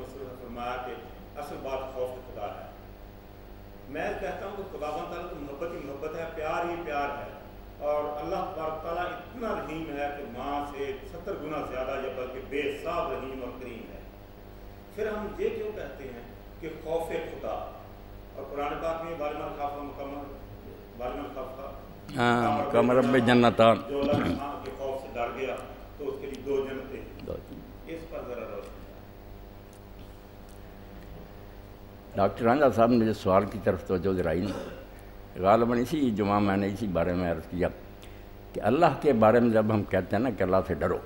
وسلم نے فرمایا کہ اصل بات خوف خدا ہے. میں کہتا ہوں کہ خداوند تعالیٰ تو محبت ہی محبت ہے، پیار ہی پیار ہے، اور اللہ تبارک تعالیٰ اتنا رحیم ہے کہ ماں سے 70 گنا زیادہ یا بلکہ بے حساب رحیم اور کریم ہے. پھر ہم یہ کیوں کہتے ہیں کہ خوف خدا، اور قرآن پاک میں بالمن خاف کمر رب جنتان، جو اللہ کے خوف سے ڈر گیا تو اس کے لیے 2 جنتیں. اس پر ذرا روشنی. ڈاکٹر رانجھا صاحب نے جو سوال کی طرف توجہ دلائی نا، غالباً اسی جمعہ میں نے اسی بارے میں عرض کیا کہ اللہ کے بارے میں جب ہم کہتے ہیں نا کہ اللہ سے ڈرو،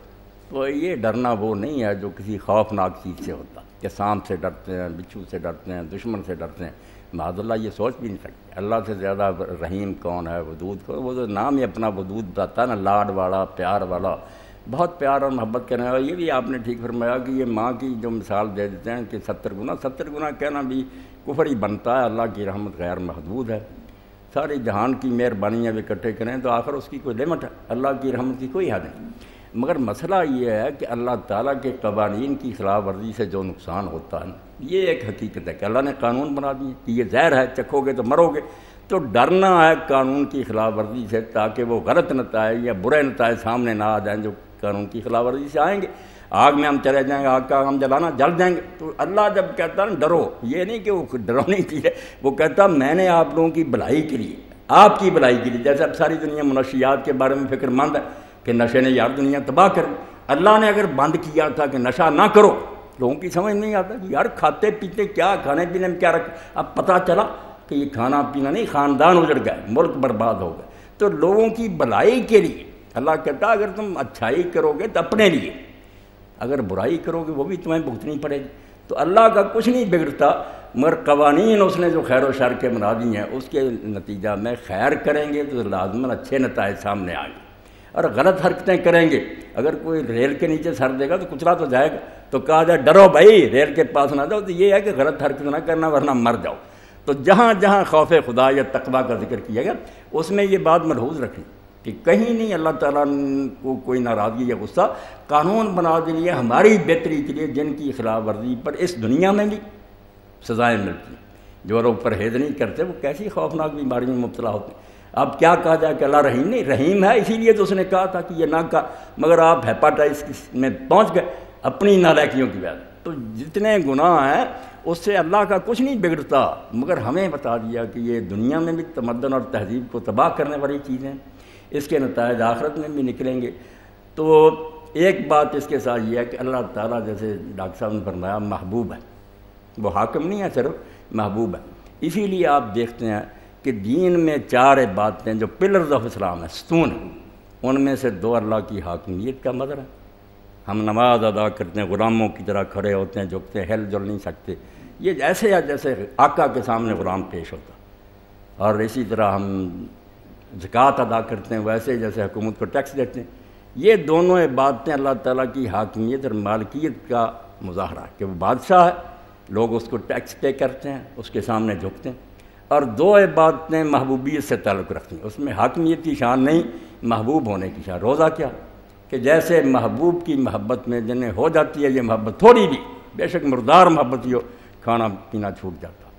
تو یہ ڈرنا وہ نہیں ہے جو کسی خوفناک چیز سے ہوتا کہ سانپ سے ڈرتے ہیں، بچھو سے ڈرتے ہیں، دشمن سے ڈرتے ہیں. معاذ اللہ یہ سوچ بھی نہیں سکتے. اللہ سے زیادہ رحیم کون ہے، ودود کون؟ وہ جو نام ہی اپنا ودود بتاتا ہے نا، لاڈ والا، پیار والا، بہت پیار اور محبت کرنے والا. یہ بھی آپ نے ٹھیک فرمایا کہ یہ ماں کی جو مثال دے دیتے ہیں کہ 70 گنا کہنا بھی کفر ہی بنتا ہے. اللہ کی رحمت غیر محدود ہے، ساری جہان کی مہربانی ہے بھی اکٹھے کریں تو آخر اس کی کوئی لمٹ ہے. اللہ کی رحمت کی کوئی حد نہیں. مگر مسئلہ یہ ہے کہ اللہ تعالیٰ کے قوانین کی خلاف ورزی سے جو نقصان ہوتا ہے یہ ایک حقیقت ہے کہ اللہ نے قانون بنا دیے کہ یہ زہر ہے، چکھو گے تو مرو گے. تو ڈرنا ہے قانون کی خلاف ورزی سے تاکہ وہ غلط نتائج یا برے نتائج سامنے نہ آ جائیں جو قانون کی خلاف ورزی سے آئیں گے. آگ میں ہم چلے جائیں گے، آگ کا ہم جلانا، جل جائیں گے. تو اللہ جب کہتا ہے نا ڈرو، یہ نہیں کہ وہ ڈرونی چیز ہے، وہ کہتا میں نے آپ لوگوں کی بھلائی کے لیے، آپ کی بھلائی کے لیے. جیسے اب ساری دنیا منشیات کے بارے میں فکر مند ہے کہ نشے نے یار دنیا تباہ کر دی. اللہ نے اگر بند کیا تھا کہ نشہ نہ کرو، لوگوں کی سمجھ نہیں آتا کہ یار کھاتے پیتے کیا، کھانے پینے میں کیا رکھ. اب پتہ چلا کہ یہ کھانا پینا نہیں، خاندان اجڑ گئے، ملک برباد ہو گئے. تو لوگوں کی بھلائی کے لیے اللہ کہتا اگر تم اچھائی کرو گے تو اپنے لیے، اگر برائی کرو گے وہ بھی تمہیں بھگتنی پڑے گی. تو اللہ کا کچھ نہیں بگڑتا، مگر قوانین اس نے جو خیر و شر کے بنا دی ہیں اس کے نتیجہ میں خیر کریں گے تو لازماً اچھے نتائج سامنے آئیں گے، اور غلط حرکتیں کریں گے. اگر کوئی ریل کے نیچے سر دے گا تو کچلا تو جائے گا. تو کہا جائے ڈرو بھائی، ریل کے پاس نہ جاؤ، تو یہ ہے کہ غلط حرکت نہ کرنا ورنہ مر جاؤ. تو جہاں جہاں خوف خدا یا تقویٰ کا ذکر کیا گیا اس میں یہ بات ملحوظ رکھیں کہ کہیں نہیں اللہ تعالیٰ کو کوئی ناراضگی یا غصہ. قانون بنا دیے ہماری بہتری کے لیے جن کی خلاف ورزی پر اس دنیا میں بھی سزائیں ملتی ہیں. جو لوگ پرہیز نہیں کرتے وہ کیسی خوفناک بیماری میں مبتلا ہوتے ہیں. اب کیا کہا جائے کہ اللہ رحیم نہیں، رحیم ہے اسی لیے تو اس نے کہا تھا کہ یہ نہ کہا، مگر آپ ہیپاٹائٹس میں پہنچ گئے اپنی نالائکیوں کی وجہ. تو جتنے گناہ ہیں اس سے اللہ کا کچھ نہیں بگڑتا، مگر ہمیں بتا دیا کہ یہ دنیا میں بھی تمدن اور تہذیب کو تباہ کرنے والی چیزیں، اس کے نتائج آخرت میں بھی نکلیں گے. تو ایک بات اس کے ساتھ یہ ہے کہ اللہ تعالیٰ جیسے ڈاکٹر صاحب نے فرمایا محبوب ہے، وہ حاکم نہیں ہے، صرف محبوب ہے. اسی لیے آپ دیکھتے ہیں کہ دین میں 4 باتیں جو پلرز آف اسلام ہیں، ستون ہیں، ان میں سے 2 اللہ کی حاکمیت کا مظہر ہے. ہم نماز ادا کرتے ہیں، غلاموں کی طرح کھڑے ہوتے ہیں، جھکتے ہیں، ہل جل نہیں سکتے. یہ ایسے ہے جیسے آقا کے سامنے غلام پیش ہوتا. اور اسی طرح ہم زکوٰۃ ادا کرتے ہیں ویسے جیسے حکومت کو ٹیکس دیتے ہیں. یہ دونوں باتیں اللہ تعالیٰ کی حاکمیت اور مالکیت کا مظاہرہ ہے کہ وہ بادشاہ ہے، لوگ اس کو ٹیکس پے کرتے ہیں، اس کے سامنے جھکتے ہیں. اور 2 باتیں محبوبیت سے تعلق رکھتی ہیں، اس میں حاکمیت کی شان نہیں، محبوب ہونے کی شان. روزہ کیا کہ جیسے محبوب کی محبت میں جنہیں ہو جاتی ہے یہ محبت تھوڑی بھی، بے شک مردار محبت ہی ہو، کھانا پینا چھوٹ جاتا،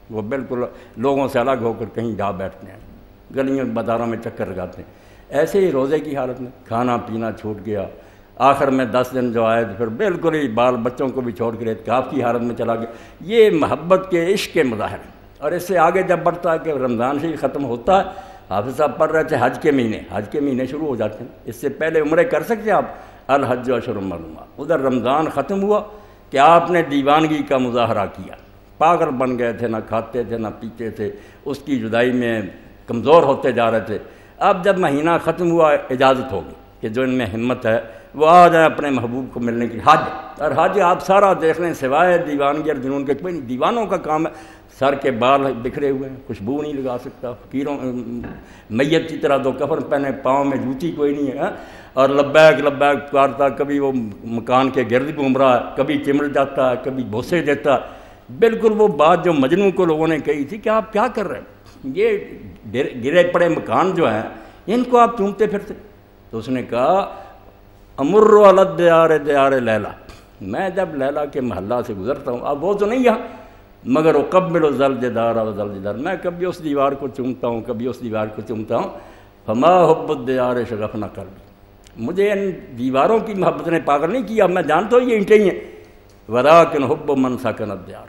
وہ بالکل لوگوں سے الگ ہو کر کہیں جا بیٹھتے ہیں، گلیوں بازاروں میں چکر لگاتے ہیں. ایسے ہی روزے کی حالت میں کھانا پینا چھوٹ گیا، آخر میں 10 دن جو آئے تو پھر بالکل ہی بال بچوں کو بھی چھوڑ کر اعتکاف کی حالت میں چلا گیا. یہ محبت کے عشق کے مظاہر ہیں. اور اس سے آگے جب بڑھتا ہے کہ رمضان سے ہی ختم ہوتا ہے، حافظ صاحب پڑھ رہے تھے حج کے مہینے شروع ہو جاتے ہیں. اس سے پہلے عمرے کر سکتے آپ، الحج اشہر معلومات. ادھر رمضان ختم ہوا کہ آپ نے دیوانگی کا مظاہرہ کیا، پاگل بن گئے تھے، نہ کھاتے تھے نہ پیتے تھے، اس کی جدائی میں کمزور ہوتے جا رہے تھے. اب جب مہینہ ختم ہوا اجازت ہوگی کہ جو ان میں ہمت ہے وہ آ جائیں اپنے محبوب کو ملنے کی. حج اور حج آپ سارا دیکھ لیں، سوائے دیوانگی اور جنون کے کوئی نہیں. دیوانوں کا کام ہے، سر کے بال بکھرے ہوئے ہیں، خوشبو نہیں لگا سکتا، فقیروں میت کی طرح 2 کفن پہنے، پاؤں میں جوتی کوئی نہیں ہے، اور لبیک لبیک پکارتا. کبھی وہ مکان کے گرد گھوم رہا ہے، کبھی چمڑ جاتا ہے، کبھی بوسے دیتا ہے. بالکل وہ بات جو مجنوں کو لوگوں نے کہی تھی کہ آپ کیا کر رہے ہیں، یہ گرے پڑے مکان جو ہیں ان کو آپ چومتے پھرتے. تو اس نے کہا امر علی دیار دیار لیلا، میں جب لیلا کے محلہ سے گزرتا ہوں، اب وہ تو نہیں یہاں، مگر وہ قبل و زلجدار اور زلجدار، میں کبھی اس دیوار کو چومتا ہوں، کبھی اس دیوار کو چومتا ہوں، فما حب الدیار شغف نہ کر لی، مجھے ان دیواروں کی محبت نے پاگل نہیں کیا، میں جانتا ہوں یہ اینٹیں ہی ہیں، وراکن حب من سکن الدیار،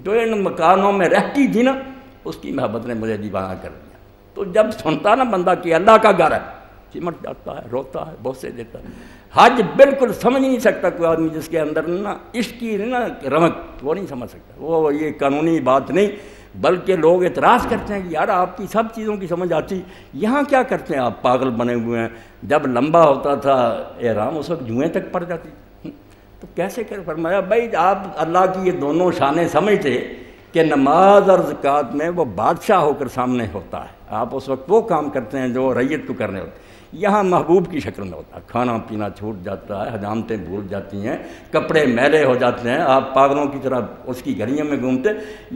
جو ان مکانوں میں رہتی تھی نا اس کی محبت نے مجھے دیوانہ کر دیا۔ تو جب سنتا نا بندہ کہ اللہ کا گھر ہے، چمٹ جاتا ہے، روتا ہے، بہت سے دیتا ہے۔ حج بالکل سمجھ نہیں سکتا کوئی آدمی جس کے اندر نا عشق کی نا رمق، وہ نہیں سمجھ سکتا، وہ یہ قانونی بات نہیں، بلکہ لوگ اعتراض کرتے ہیں کہ یار آپ کی سب چیزوں کی سمجھ آتی، یہاں کیا کرتے ہیں آپ، پاگل بنے ہوئے ہیں، جب لمبا ہوتا تھا احرام اس وقت جوئیں تک پڑ جاتی، تو کیسے کر، فرمایا بھائی آپ اللہ کی یہ دونوں شانیں سمجھتے کہ نماز اور زکوٰۃ میں وہ بادشاہ ہو کر سامنے ہوتا ہے، آپ اس وقت وہ کام کرتے ہیں جو ریت کو کرنے ہوتے ہیں، یہاں محبوب کی شکل میں ہوتا ہے، کھانا پینا چھوٹ جاتا ہے، حجامتیں بھول جاتی ہیں، کپڑے میلے ہو جاتے ہیں، آپ پاگلوں کی طرح اس کی گلیوں میں گھومتے،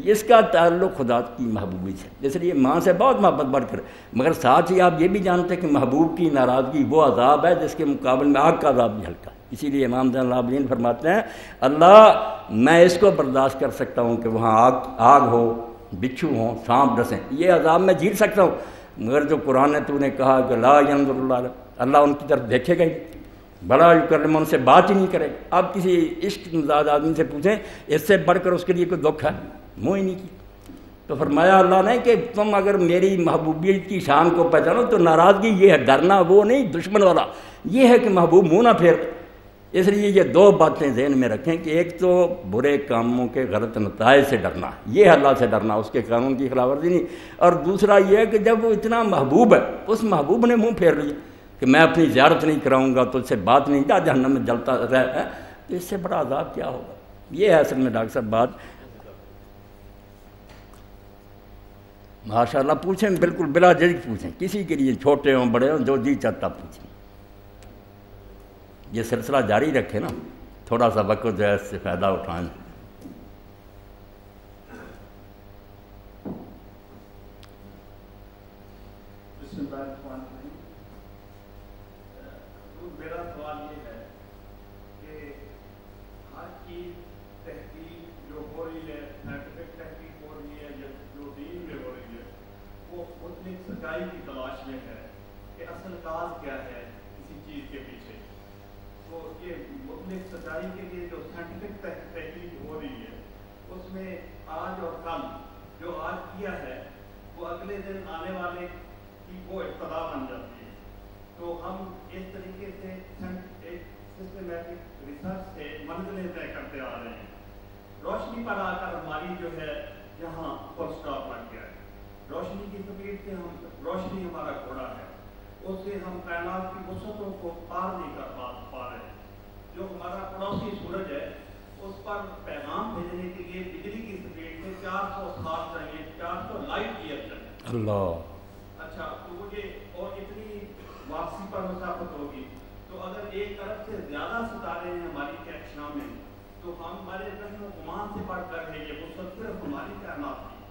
اس کا تعلق خدا کی محبوبی سے، اس لیے ماں سے بہت محبت بڑھ کر، مگر ساتھ ہی آپ یہ بھی جانتے ہیں کہ محبوب کی ناراضگی وہ عذاب ہے جس کے مقابل میں آگ کا عذاب بھی ہلکا ہے، اسی لیے امام زین العابدین فرماتے ہیں اللہ میں اس کو برداشت کر سکتا ہوں کہ وہاں آگ ہو، بچھو ہوں، سانپ ڈسیں، یہ عذاب میں جھیل سکتا ہوں، مگر جو قرآن نے تو نے کہا کہ لا ینظر اللہ، اللہ ان کی طرف دیکھے گا ہی، بڑا یکرم، ان سے بات ہی نہیں کرے گا۔ آپ کسی عشق مزاج آدمی سے پوچھیں اس سے بڑھ کر اس کے لیے کوئی دکھ ہے، منہ ہی نہیں کی۔ تو فرمایا اللہ نے کہ تم اگر میری محبوبیت کی شان کو پہچانو تو ناراضگی یہ ہے، ڈرنا وہ نہیں دشمن والا، یہ ہے کہ محبوب منہ نہ پھیر۔ اس لیے یہ دو باتیں ذہن میں رکھیں کہ ایک تو برے کاموں کے غلط نتائج سے ڈرنا، یہ اللہ سے ڈرنا، اس کے قانون کی خلاف ورزی نہیں، اور دوسرا یہ ہے کہ جب وہ اتنا محبوب ہے، اس محبوب نے منہ پھیر لیا کہ میں اپنی زیارت نہیں کراؤں گا، تو اس سے بات نہیں، جا جہنم میں جلتا رہے، تو اس سے بڑا عذاب کیا ہوگا۔ یہ ہے اصل میں ڈاکٹر صاحب بات، ماشاء اللہ پوچھیں، بالکل بلا جھجک پوچھیں، کسی کے لیے چھوٹے ہوں بڑے ہوں، جو جی چاہتا پوچھیں، یہ سلسلہ جاری رکھے نا، تھوڑا سا وقت جو ہے اس سے فائدہ اٹھائیں۔ بسم اللہ الرحمن الرحیم۔ میرا سوال یہ ہے کہ آج کی تحقیق جو ہو رہی ہے، سائنٹیفک تحقیق ہو رہی ہے، جو دین میں ہو رہی ہے، وہ مطلق سچائی کی تلاش میں ہے کہ اصل راز کیا ہے کسی چیز کے پیچھے۔ تو یہ مطلق سچائی کے لیے جو سائنٹیفک تحقیق ہو رہی ہے، اس میں آج اور کل جو آج کیا ہے وہ اگلے دن آنے والے کی وہ ابتدا بن جاتی ہے۔ تو ہم اس طریقے سے ایک سسٹمیٹک ریسرچ سے منزلیں طے کرتے آ رہے ہیں۔ روشنی پر آ کر ہماری جو ہے یہاں فل اسٹاپ لگ گیا ہے۔ روشنی کی سپیڈ سے روشنی ہمارا گھوڑا ہے، اس سے ہم کائنات کی وسعتوں کو پار نہیں کر پا رہے ہیں۔ جو ہمارا پڑوسی سورج ہے اس پر پیغام بھیجنے کے لیے بجلی کی سپیڈ سے 460 چاہیے، 400 لائٹ ایئر چاہیے۔ اللہ، اچھا، تو مجھے اور اتنی واپسی پر مسافت ہوگی، تو اگر 1 ارب سے زیادہ ستارے ہیں ہماری کہکشاں میں، تو ہمارے وہم و گمان سے بڑھ کر ہے یہ وسعت صرف ہماری کائنات کی،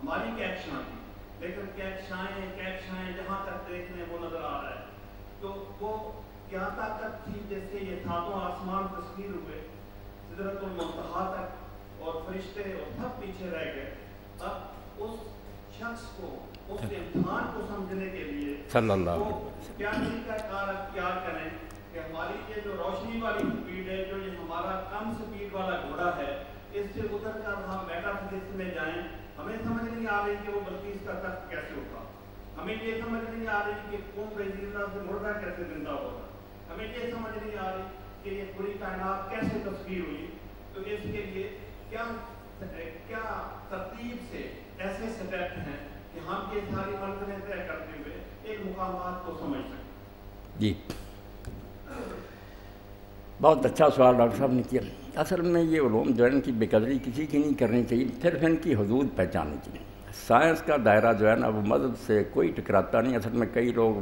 ہماری کہکشاں کی، لیکن کہکشائیں جہاں تک دیکھنے وہ نظر آ رہا ہے۔ تو وہ کیا طاقت تھی جیسے یہ ساتوں آسمان تصویر ہوئے سدرۃ المنتہا تک، اور فرشتے اور سب پیچھے رہ گئے۔ اب اس شخص کو، اس امتحان کو سمجھنے کے لیے صلی اللہ علیہ وہ کیا طریقہ کار اختیار کریں کہ ہماری یہ جو روشنی والی سپیڈ ہے، جو یہ ہمارا کم سپیڈ والا گھوڑا ہے، اس سے گزر کر ہم میٹا فزکس میں جائیں۔ ہمیں سمجھ نہیں آ رہی کہ وہ بلقیس کا تخت کیسے اٹھا، ہمیں یہ سمجھ نہیں آ رہی کہ کون رضی سے مردہ کیسے زندہ ہوگا، ہمیں یہ سمجھ نہیں آ رہی کہ یہ پوری کائنات کیسے تصویر ہوئی۔ تو اس کے لیے کیا ترتیب سے ایسے سٹیپ ہیں کہ ہم یہ ساری منزلیں طے کرتے ہوئے ایک مقامات کو سمجھ سکیں؟ جی، بہت اچھا سوال ڈاکٹر صاحب نے کیا۔ اصل میں یہ علوم جو ہے ان کی بے قدری کسی کی نہیں کرنی چاہیے، صرف ان کی حدود پہچاننی چاہیے۔ سائنس کا دائرہ جو ہے نا وہ مذہب سے کوئی ٹکراتا نہیں۔ اصل میں کئی لوگ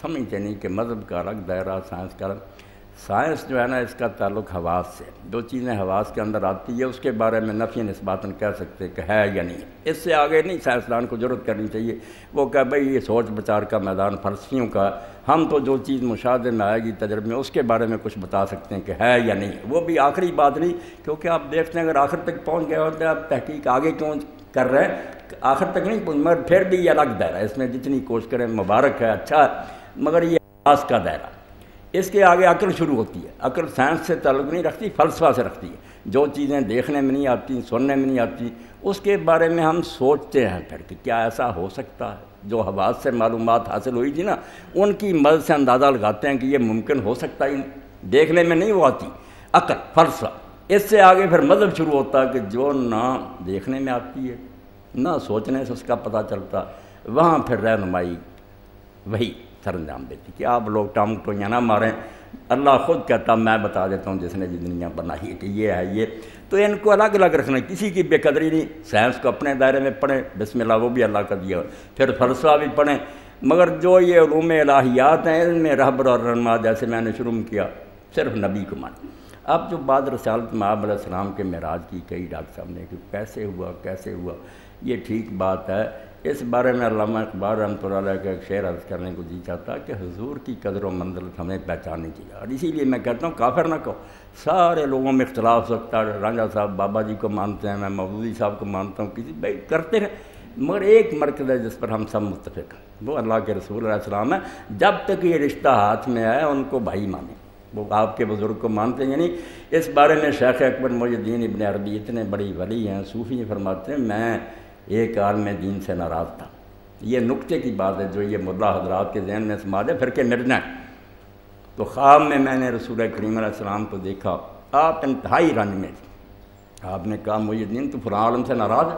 سمجھتے نہیں کہ مذہب کا الگ دائرہ، سائنس کا الگ۔ سائنس جو ہے نا اس کا تعلق حواس سے، جو چیزیں حواس کے اندر آتی ہے اس کے بارے میں نفی نسباتاً کہہ سکتے کہ ہے یا نہیں، اس سے آگے نہیں سائنسدان کو ضرورت کرنی چاہیے۔ وہ کہ بھئی یہ سوچ بچار کا میدان فلسفیوں کا، ہم تو جو چیز مشاہدے میں آئے گی تجربے میں اس کے بارے میں کچھ بتا سکتے ہیں کہ ہے یا نہیں، وہ بھی آخری بات نہیں، کیونکہ آپ دیکھتے ہیں اگر آخر تک پہنچ گئے ہوتے ہیں آپ تحقیق آگے کیوں کر رہے ہیں، آخر تک نہیں پہنچ، مگر پھر بھی یہ الگ دائرہ ہے، اس میں جتنی کوشش کریں مبارک ہے، اچھا ہے، مگر یہ حواس کا دائرہ، اس کے آگے عقل شروع ہوتی ہے۔ عقل سائنس سے تعلق نہیں رکھتی، فلسفہ سے رکھتی ہے۔ جو چیزیں دیکھنے میں نہیں آتی، سننے میں نہیں آتی، اس کے بارے میں ہم سوچتے ہیں پھر کہ کیا ایسا ہو سکتا ہے۔ جو حواس سے معلومات حاصل ہوئی تھی نا، ان کی مدد سے اندازہ لگاتے ہیں کہ یہ ممکن ہو سکتا ہی نہیں، دیکھنے میں نہیں وہ آتی۔ عقل، فلسفہ، اس سے آگے پھر مذہب شروع ہوتا ہے کہ جو نہ دیکھنے میں آتی ہے نہ سوچنے سے اس کا پتہ چلتا، وہاں پھر رہنمائی وہی سر انجام دیتی کہ آپ لوگ ٹام ٹوئیاں نہ ماریں، اللہ خود کہتا میں بتا دیتا ہوں جس نے یہ دنیا بنائی ہے کہ یہ ہے یہ، تو ان کو الگ الگ رکھنا، کسی کی بے قدری نہیں۔ سائنس کو اپنے دائرے میں پڑھیں، بسم اللہ وہ بھی اللہ کا دیا، پھر فلسفہ بھی پڑھیں، مگر جو یہ علوم الہیات ہیں ان میں رہبر اور رہنما جیسے میں نے شروع کیا صرف نبی کو مانیں۔ اب جو بعد رسالت مآب علیہ السلام کے معراج کی کئی ڈاکٹر صاحب نے کہ کیسے ہوا، یہ ٹھیک بات ہے، اس بارے میں علامہ اقبال رحمۃ اللہ علیہ کا ایک شعر عرض کرنے کو جی چاہتا کہ حضور کی قدر و منزلت ہمیں پہچاننی چاہیے، اور اسی لیے میں کہتا ہوں کافر نہ کہو، سارے لوگوں میں اختلاف ہو سکتا ہے، رانجھا صاحب بابا جی کو مانتے ہیں، میں مودودی صاحب کو مانتا ہوں، کسی بھائی کرتے ہیں، مگر ایک مرکز ہے جس پر ہم سب متفق ہیں، وہ اللہ کے رسول علیہ السلام ہے۔ جب تک یہ رشتہ ہاتھ میں آئے ان کو بھائی مانیں، وہ آپ کے بزرگ کو مانتے ہیں، یعنی اس بارے میں شیخ اکبر محی الدین ابن عربی اتنے بڑی ولی ہیں، صوفی ہیں، فرماتے ہیں میں ایک عالم دین سے ناراض تھا۔ یہ نقطے کی بات ہے جو یہ ملا حضرات کے ذہن میں سما دے، پھر کہ مرنا ہے۔ تو خواب میں نے رسول کریم علیہ السلام کو دیکھا، آپ انتہائی رنج میں تھے، آپ نے کہا محی الدین تو فلاں عالم سے ناراض ہے؟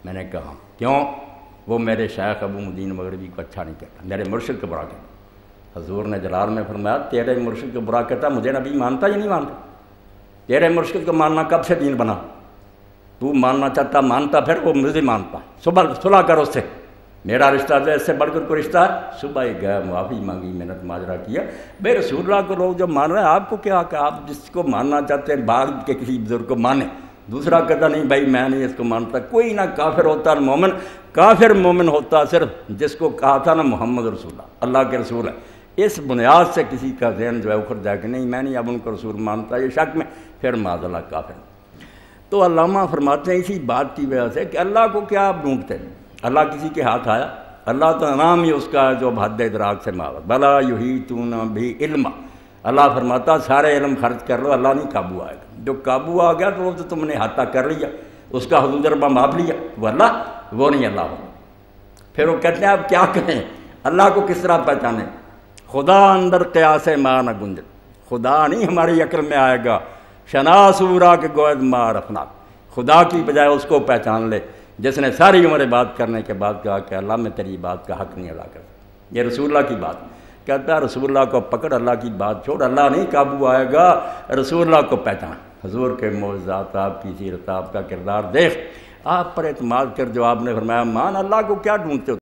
میں نے کہا کیوں؟ وہ میرے شیخ ابو مدین مغربی کو اچھا نہیں کہتا، میرے مرشد کو برا کہتا۔ حضور نے جلال میں فرمایا تیرے مرشد کو برا کہتا، مجھے نبی مانتا یا نہیں مانتا؟ تیرے مرشد کو ماننا کب سے دین بنا؟ تو ماننا چاہتا مانتا، پھر وہ مجھے مانتا، صلح کر اس سے، میرا رشتہ جو اس سے بڑھ کر کوئی رشتہ ہے؟ صبح ہی گیا، معافی مانگی، محنت ماجرہ کیا، بھائی رسول اللہ کو لوگ جو مان رہے ہیں آپ کو کیا کہ آپ جس کو ماننا چاہتے ہیں بعد کے کسی بزرگ کو مانیں، دوسرا کہتا نہیں بھائی میں نہیں اس کو مانتا۔ کوئی نہ کافر ہوتا نہ مومن، کافر مومن ہوتا صرف جس کو کہا تھا نا محمد رسول اللہ کے رسول ہے، اس بنیاد سے کسی کا ذہن جو ہے اکھڑ جائے کہ نہیں میں نہیں اب ان کو رسول مانتا، یہ شک میں، پھر معاذ اللہ کافر۔ تو علامہ فرماتے ہیں اسی بات کی وجہ سے کہ اللہ کو کیا آپ ڈھونڈتے ہیں؟ اللہ کسی کے ہاتھ آیا؟ اللہ تو نام ہی اس کا ہے جو حد ادراک سے ماور، بلا یحیطون بھی علم۔ اللہ فرماتا سارے علم خرچ کر لو، اللہ نہیں قابو آئے گا، جو قابو آ گیا تو وہ تو تم نے احاطہ کر لیا، اس کا حدود ربا ماپ لیا، وہ اللہ وہ نہیں اللہ ہو۔ پھر وہ کہتے ہیں آپ کیا کہیں، اللہ کو کس طرح پہچانیں؟ خدا اندر قیاس ما نہ گنجے، خدا نہیں ہماری عقل میں آئے گا، شناسورا کے گوید ما رفنا، خدا کی بجائے اس کو پہچان لے جس نے ساری عمر بات کرنے کے بعد کہا کہ اللہ میں تیری بات کا حق نہیں ادا کرتا۔ یہ رسول اللہ کی بات کہتا ہے، رسول اللہ کو پکڑ، اللہ کی بات چھوڑ، اللہ نہیں قابو آئے گا، رسول اللہ کو پہچان، حضور کے معجزات، آپ کی سیرت، آپ کا کردار دیکھ، آپ پر اعتماد کر، جو آپ نے فرمایا مان، اللہ کو کیا ڈھونڈتے ہو؟